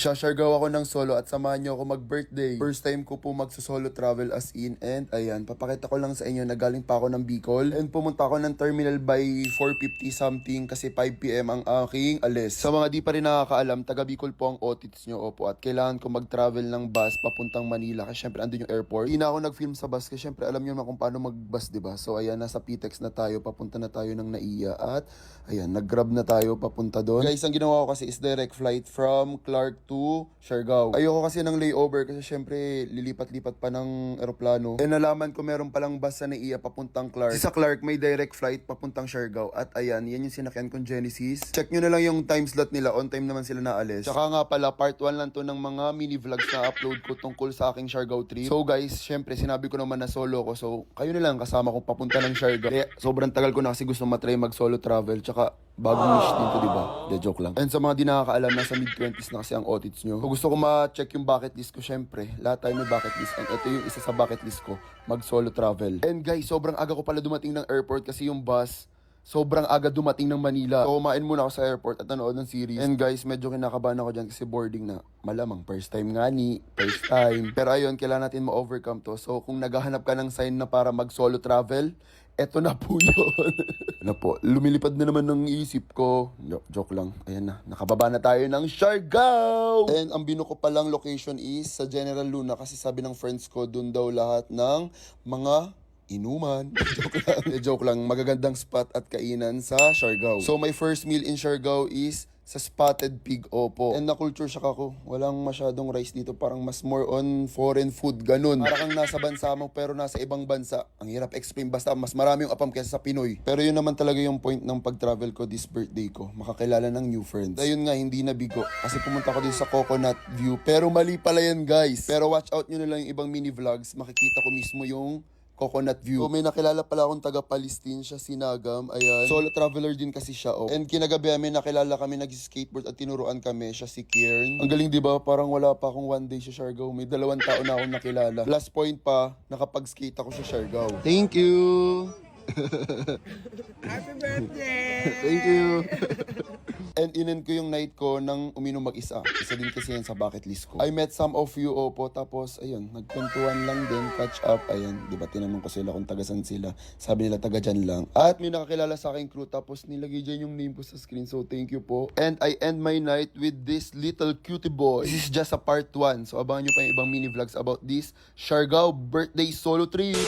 Magsha-Siargao ako ng solo at samahan niyo ako mag-birthday. First time ko po magso-solo travel as in, and ayan, papakita ko lang sa inyo na galing pa ako ng Bicol and pumunta ako ng terminal by 4:50 something kasi 5 PM ang aking alis. Sa mga di pa rin nakakaalam, taga Bicol po ang otits nyo, opo, at kailangan ko mag-travel ng bus papuntang Manila kasi syempre andun yung airport. Hindi na ako nag-film sa bus kasi syempre alam niyo naman kung paano mag-bus, diba? So ayan, nasa PTEX na tayo, papunta na tayo ng NAIA at ayan, nag-grab na tayo papunta doon. Guys, ang ginawa ko kasi is direct flight from Clark to Siargao. Ayoko kasi ng layover kasi syempre lilipat-lipat pa ng eroplano. Eh nalaman ko meron palang bus sa NAIA papuntang Clark. Sa Clark may direct flight papuntang Siargao. At ayan, yan yung sinakyan kong Genesis. Check nyo na lang yung time slot nila. On time naman sila naalis. Tsaka nga pala, part 1 lang to ng mga mini vlogs na upload ko tungkol sa aking Siargao trip. So guys, syempre sinabi ko naman na solo ko. So kayo na lang kasama kong papunta ng Siargao. Kaya sobrang tagal ko na kasi gusto matry mag solo travel. Tsaka bagong wish din to, diba? De joke lang. And sa mga di nakakaalam, nasa mid-20s na kasi ang otits nyo. Kung gusto ko ma-check yung bucket list ko, syempre, lahat tayo may bucket list. And ito yung isa sa bucket list ko, mag-solo travel. And guys, sobrang aga ko pala dumating ng airport kasi yung bus, sobrang aga dumating ng Manila. So, kumain muna ako sa airport at nanood ng series. And guys, medyo kinakabahan ako dyan kasi boarding na. Malamang, first time nga ni, first time. Pero ayun, kailangan natin ma-overcome to. So, kung naghahanap ka ng sign na para mag-solo travel, eto na po yun. Ano po, lumilipad na naman ng isip ko. Joke lang. Ayan na, nakababa na tayo ng Siargao! And ang binuko palang location is sa General Luna kasi sabi ng friends ko, dun daw lahat ng mga inuman. Joke lang. Magagandang spot at kainan sa Siargao. So my first meal in Siargao is sa Spotted Pig, opo. And na-culture shock ako. Walang masyadong rice dito. Parang mas more on foreign food. Ganun. Para kang nasa bansa mo pero nasa ibang bansa. Ang hirap explain. Basta mas marami yung apam kaysa sa Pinoy. Pero yun naman talaga yung point ng pag-travel ko this birthday ko. Makakilala ng new friends. Ayun nga, hindi na bigo. Kasi pumunta ko din sa Coconut View. Pero mali pala yan, guys. Pero watch out nyo na lang yung ibang mini vlogs. Makikita ko mismo yung Coconut View. So, may nakilala pala akong taga-Palestine, siya si Nagam. Ayan. Solo traveler din kasi siya. Oh. And kinagabi may nakilala kami, nag-skateboard at tinuruan kami. Siya si Kiern. Ang galing, diba? Parang wala pa akong one day sa Siargao. May 2 taon na akong nakilala. Last point pa, nakapag-skate ako sa Siargao. Thank you! Happy birthday! Thank you! And inin ko yung night ko nang uminom mag-isa. Isa din kasi yan sa bucket list ko. I met some of you, opo. Tapos, ayun, nagkwentuhan lang din, catch up. Ayun, di ba, tinanong ko sila kung taga-san sila. Sabi nila, taga-dyan lang. At may nakakilala sa aking crew. Tapos, nilagay dyan yung name ko sa screen. So, thank you po. And I end my night with this little cutie boy. This is just a part 1. So, abangan nyo pa yung ibang mini vlogs about this Siargao birthday solo trip.